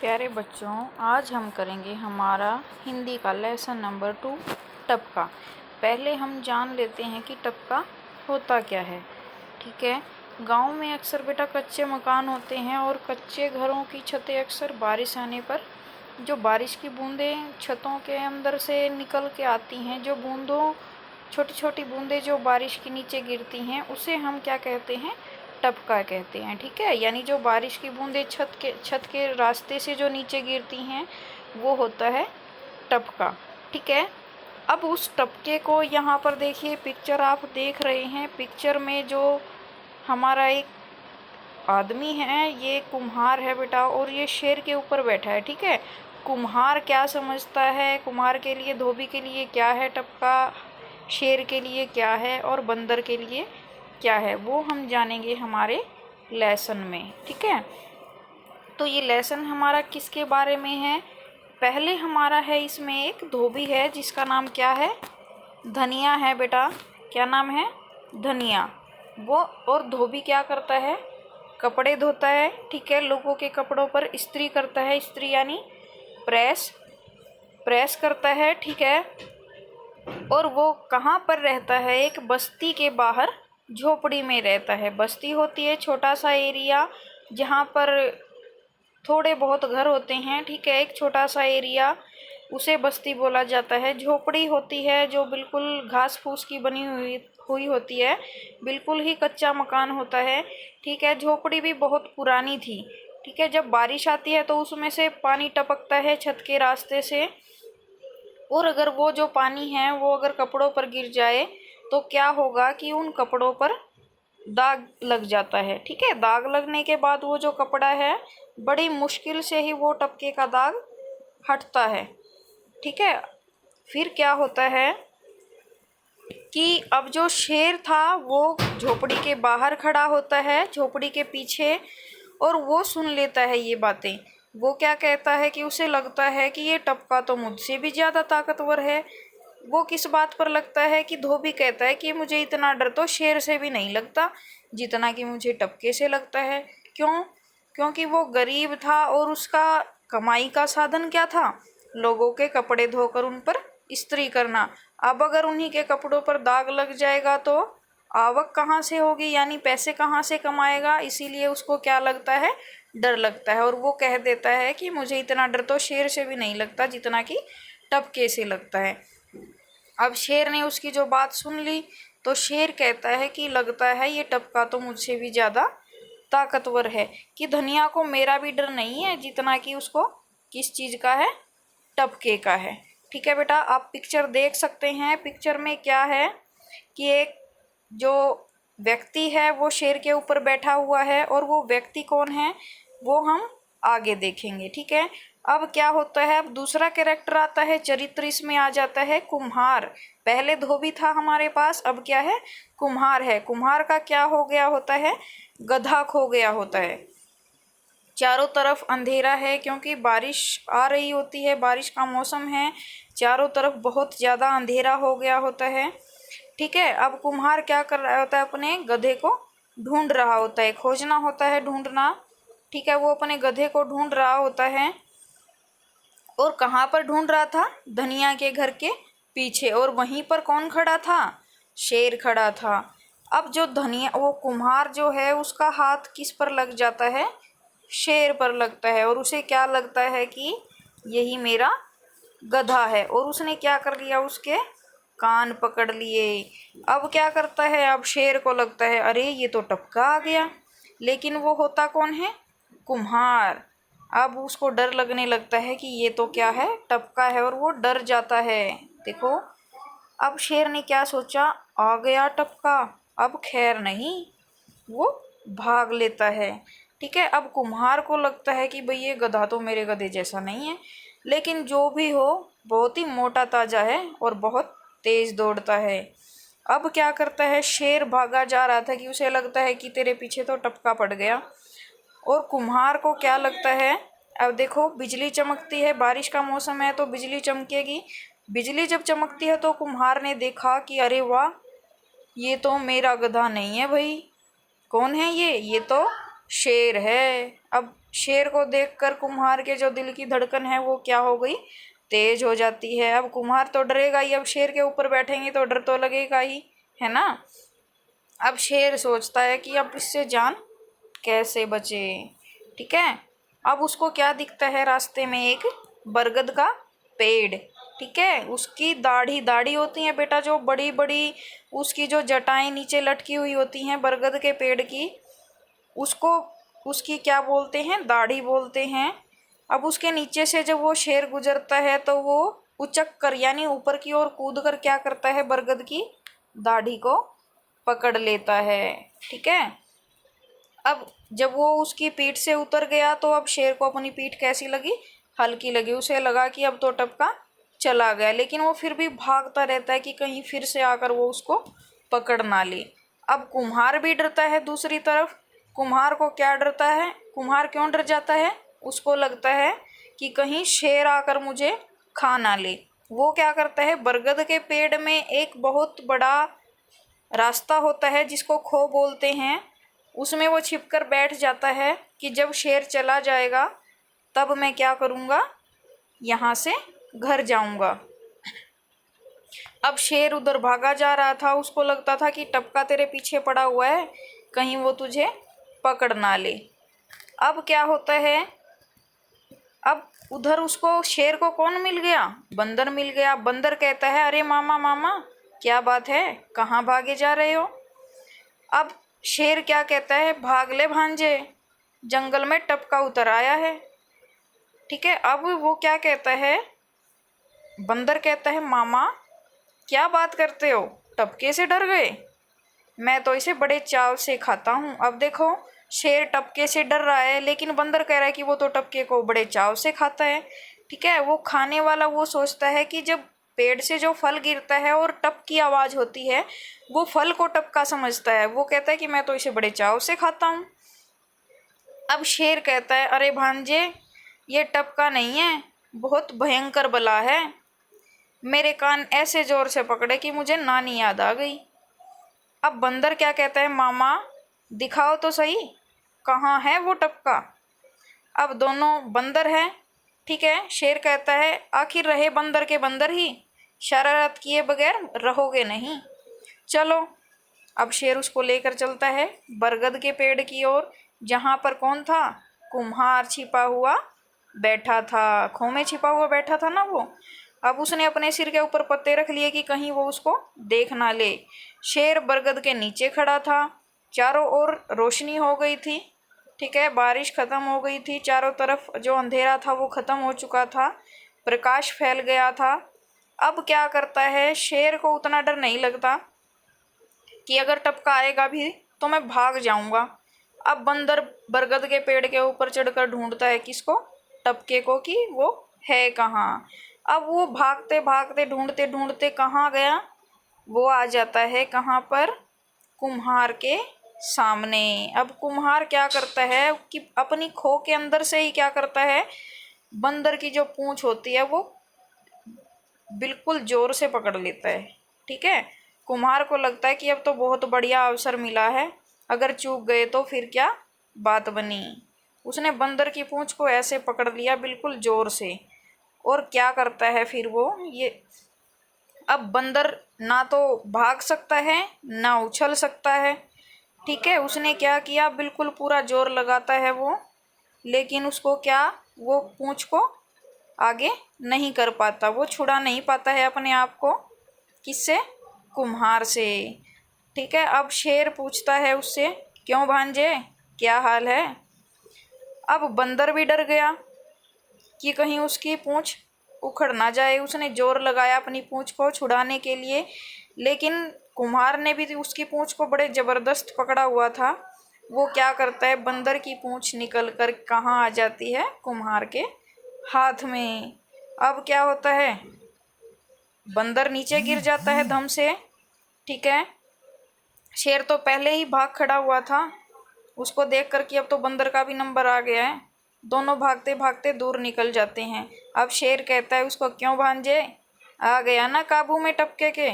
प्यारे बच्चों, आज हम करेंगे हमारा हिंदी का लेसन नंबर 2 टपका। पहले हम जान लेते हैं कि टपका होता क्या है। ठीक है, गांव में अक्सर बेटा कच्चे मकान होते हैं और कच्चे घरों की छतें अक्सर बारिश आने पर जो बारिश की बूंदें छतों के अंदर से निकल के आती हैं, जो बूंदों छोटी छोटी बूंदें जो बारिश के नीचे गिरती हैं, उसे हम क्या कहते हैं? टपका कहते हैं। ठीक है, यानी जो बारिश की बूंदें छत के रास्ते से जो नीचे गिरती हैं वो होता है टपका। ठीक है, अब उस टपके को यहाँ पर देखिए, पिक्चर आप देख रहे हैं। पिक्चर में जो हमारा एक आदमी है, ये कुम्हार है बेटा, और ये शेर के ऊपर बैठा है। ठीक है, कुम्हार क्या समझता है? कुम्हार के लिए, धोबी के लिए क्या है टपका, शेर के लिए क्या है और बंदर के लिए क्या है, वो हम जानेंगे हमारे लेसन में। ठीक है, तो ये लेसन हमारा किसके बारे में है? पहले हमारा है, इसमें एक धोबी है जिसका नाम क्या है? धनिया है बेटा। क्या नाम है? धनिया। वो और धोबी क्या करता है? कपड़े धोता है। ठीक है, लोगों के कपड़ों पर इस्त्री करता है। इस्त्री यानी प्रेस करता है। ठीक है, और वो कहाँ पर रहता है? एक बस्ती के बाहर झोपड़ी में रहता है। बस्ती होती है छोटा सा एरिया जहाँ पर थोड़े बहुत घर होते हैं। ठीक है, एक छोटा सा एरिया, उसे बस्ती बोला जाता है। झोपड़ी होती है जो बिल्कुल घास फूस की बनी हुई होती है, बिल्कुल ही कच्चा मकान होता है। ठीक है, झोपड़ी भी बहुत पुरानी थी। ठीक है, जब बारिश आती है तो उसमें से पानी टपकता है छत के रास्ते से, और अगर वो जो पानी है वो अगर कपड़ों पर गिर जाए तो क्या होगा कि उन कपड़ों पर दाग लग जाता है। ठीक है, दाग लगने के बाद वो जो कपड़ा है, बड़ी मुश्किल से ही वो टपके का दाग हटता है। ठीक है, फिर क्या होता है कि अब जो शेर था वो झोपड़ी के बाहर खड़ा होता है, झोपड़ी के पीछे, और वो सुन लेता है ये बातें। वो क्या कहता है कि उसे लगता है कि ये टपका तो मुझसे भी ज़्यादा ताकतवर है। वो किस बात पर लगता है कि धोबी कहता है कि मुझे इतना डर तो शेर से भी नहीं लगता जितना कि मुझे टपके से लगता है। क्यों? क्योंकि वो गरीब था और उसका कमाई का साधन क्या था? लोगों के कपड़े धोकर उन पर इस्त्री करना। अब अगर उन्हीं के कपड़ों पर दाग लग जाएगा तो आवक कहाँ से होगी, यानी पैसे कहाँ से कमाएगा? इसीलिए उसको क्या लगता है? डर लगता है, और वो कह देता है कि मुझे इतना डर तो शेर से भी नहीं लगता जितना कि टपके से लगता है। अब शेर ने उसकी जो बात सुन ली तो शेर कहता है कि लगता है ये टपका तो मुझसे भी ज़्यादा ताकतवर है, कि धनिया को मेरा भी डर नहीं है जितना कि उसको किस चीज़ का है? टपके का है। ठीक है बेटा, आप पिक्चर देख सकते हैं। पिक्चर में क्या है कि एक जो व्यक्ति है वो शेर के ऊपर बैठा हुआ है, और वो व्यक्ति कौन है वो हम आगे देखेंगे। ठीक है, अब क्या होता है? अब दूसरा कैरेक्टर आता है, चरित्र इसमें आ जाता है कुम्हार। पहले धोबी था हमारे पास, अब क्या है? कुम्हार है। कुम्हार का क्या हो गया होता है? गधा खो गया होता है। चारों तरफ अंधेरा है क्योंकि बारिश आ रही होती है, बारिश का मौसम है, चारों तरफ बहुत ज़्यादा अंधेरा हो गया होता है। ठीक है, अब कुम्हार क्या कर रहा होता है? अपने गधे को ढूंढ रहा होता है। खोजना होता है, ढूंढना। ठीक है, वो अपने गधे को ढूंढ रहा होता है, और कहाँ पर ढूंढ रहा था? धनिया के घर के पीछे। और वहीं पर कौन खड़ा था? शेर खड़ा था। अब जो धनिया, वो कुम्हार जो है, उसका हाथ किस पर लग जाता है? शेर पर लगता है, और उसे क्या लगता है कि यही मेरा गधा है, और उसने क्या कर लिया? उसके कान पकड़ लिए। अब क्या करता है? अब शेर को लगता है अरे ये तो टपका आ गया, लेकिन वो होता कौन है? कुम्हार। अब उसको डर लगने लगता है कि ये तो क्या है? टपका है, और वो डर जाता है। देखो, अब शेर ने क्या सोचा? आ गया टपका, अब खैर नहीं, वो भाग लेता है। ठीक है, अब कुम्हार को लगता है कि भाई ये गधा तो मेरे गधे जैसा नहीं है, लेकिन जो भी हो बहुत ही मोटा ताजा है और बहुत तेज दौड़ता है। अब क्या करता है? शेर भागा जा रहा था कि उसे लगता है कि तेरे पीछे तो टपका पड़ गया, और कुम्हार को क्या लगता है? अब देखो, बिजली चमकती है, बारिश का मौसम है तो बिजली चमकेगी। बिजली जब चमकती है तो कुम्हार ने देखा कि अरे वाह, ये तो मेरा गधा नहीं है भाई। कौन है ये? ये तो शेर है। अब शेर को देखकर कुम्हार के जो दिल की धड़कन है वो क्या हो गई, तेज हो जाती है। अब कुम्हार तो डरेगा ही, अब शेर के ऊपर बैठेंगे तो डर तो लगेगा ही, है ना। अब शेर सोचता है कि अब इससे जान कैसे बचे। ठीक है, अब उसको क्या दिखता है, रास्ते में एक बरगद का पेड़। ठीक है, उसकी दाढ़ी दाढ़ी होती है बेटा, जो बड़ी बड़ी उसकी जो जटाएं नीचे लटकी हुई होती हैं बरगद के पेड़ की, उसको उसकी क्या बोलते हैं, दाढ़ी बोलते हैं। अब उसके नीचे से जब वो शेर गुजरता है तो वो उचक कर यानी ऊपर की ओर कूद कर क्या करता है, बरगद की दाढ़ी को पकड़ लेता है। ठीक है, अब जब वो उसकी पीठ से उतर गया तो अब शेर को अपनी पीठ कैसी लगी, हल्की लगी। उसे लगा कि अब तो टपका चला गया, लेकिन वो फिर भी भागता रहता है कि कहीं फिर से आकर वो उसको पकड़ ना ले। अब कुम्हार भी डरता है दूसरी तरफ। कुम्हार को क्या डरता है, कुम्हार क्यों डर जाता है, उसको लगता है कि कहीं शेर आकर मुझे खा ना ले। वो क्या करता है, बरगद के पेड़ में एक बहुत बड़ा रास्ता होता है जिसको खो बोलते हैं, उसमें वो छिपकर बैठ जाता है कि जब शेर चला जाएगा तब मैं क्या करूँगा, यहाँ से घर जाऊँगा। अब शेर उधर भागा जा रहा था, उसको लगता था कि टपका तेरे पीछे पड़ा हुआ है, कहीं वो तुझे पकड़ ना ले। अब क्या होता है, अब उधर उसको शेर को कौन मिल गया, बंदर मिल गया। बंदर कहता है अरे मामा मामा क्या बात है, कहाँ भागे जा रहे हो। अब शेर क्या कहता है, भाग ले भांजे, जंगल में टपका उतर आया है। ठीक है, अब वो क्या कहता है, बंदर कहता है मामा क्या बात करते हो, टपके से डर गए, मैं तो इसे बड़े चाव से खाता हूँ। अब देखो, शेर टपके से डर रहा है लेकिन बंदर कह रहा है कि वो तो टपके को बड़े चाव से खाता है। ठीक है, वो खाने वाला वो सोचता है कि जब पेड़ से जो फल गिरता है और टप की आवाज़ होती है, वो फल को टपका समझता है। वो कहता है कि मैं तो इसे बड़े चाव से खाता हूँ। अब शेर कहता है अरे भांजे ये टपका नहीं है, बहुत भयंकर बला है, मेरे कान ऐसे जोर से पकड़े कि मुझे नानी याद आ गई। अब बंदर क्या कहता है, मामा दिखाओ तो सही कहाँ है वो टपका। अब दोनों बंदर हैं। ठीक है, शेर कहता है आखिर रहे बंदर के बंदर ही, शरारत किए बगैर रहोगे नहीं, चलो। अब शेर उसको लेकर चलता है बरगद के पेड़ की ओर, जहाँ पर कौन था, कुम्हार छिपा हुआ बैठा था, खो में छिपा हुआ बैठा था ना वो। अब उसने अपने सिर के ऊपर पत्ते रख लिए कि कहीं वो उसको देख ना ले। शेर बरगद के नीचे खड़ा था, चारों ओर रोशनी हो गई थी। ठीक है, बारिश खत्म हो गई थी, चारों तरफ जो अंधेरा था वो खत्म हो चुका था, प्रकाश फैल गया था। अब क्या करता है, शेर को उतना डर नहीं लगता कि अगर टपका आएगा भी तो मैं भाग जाऊंगा। अब बंदर बरगद के पेड़ के ऊपर चढ़कर ढूंढता है किसको, टपके को, कि वो है कहाँ। अब वो भागते भागते ढूंढते ढूंढते कहाँ गया, वो आ जाता है कहाँ पर, कुम्हार के सामने। अब कुम्हार क्या करता है कि अपनी खो के अंदर से ही क्या करता है, बंदर की जो पूंछ होती है वो बिल्कुल जोर से पकड़ लेता है। ठीक है, कुम्हार को लगता है कि अब तो बहुत बढ़िया अवसर मिला है, अगर चूक गए तो फिर क्या बात बनी। उसने बंदर की पूंछ को ऐसे पकड़ लिया बिल्कुल जोर से, और क्या करता है फिर वो, ये अब बंदर ना तो भाग सकता है ना उछल सकता है। ठीक है, उसने क्या किया, बिल्कुल पूरा जोर लगाता है वो, लेकिन उसको क्या, वो पूंछ को आगे नहीं कर पाता, वो छुड़ा नहीं पाता है अपने आप को, किससे, कुम्हार से। ठीक है, अब शेर पूछता है उससे क्यों भांजे क्या हाल है। अब बंदर भी डर गया कि कहीं उसकी पूंछ उखड़ ना जाए, उसने जोर लगाया अपनी पूंछ को छुड़ाने के लिए, लेकिन कुम्हार ने भी उसकी पूंछ को बड़े ज़बरदस्त पकड़ा हुआ था। वो क्या करता है, बंदर की पूंछ निकल कर कहाँ आ जाती है, कुम्हार के हाथ में। अब क्या होता है, बंदर नीचे गिर जाता है धम से। ठीक है, शेर तो पहले ही भाग खड़ा हुआ था, उसको देख कर कि अब तो बंदर का भी नंबर आ गया है। दोनों भागते भागते दूर निकल जाते हैं। अब शेर कहता है उसको क्यों भांजे, आ गया ना काबू में टपके के।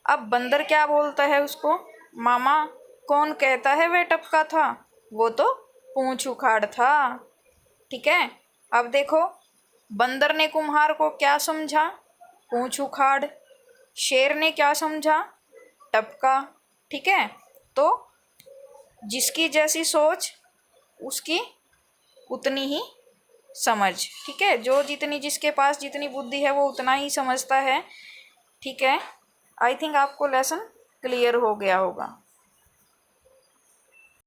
अब बंदर क्या बोलता है उसको, मामा कौन कहता है वह टपका था, वो तो पूंछ उखाड़ था। ठीक है, अब देखो, बंदर ने कुम्हार को क्या समझा? पूंछ उखाड़। शेर ने क्या समझा? टपका। ठीक है, तो जिसकी जैसी सोच उसकी उतनी ही समझ। ठीक है, जो जितनी जिसके पास जितनी बुद्धि है वो उतना ही समझता है। ठीक है, आई थिंक आपको लेसन क्लियर हो गया होगा।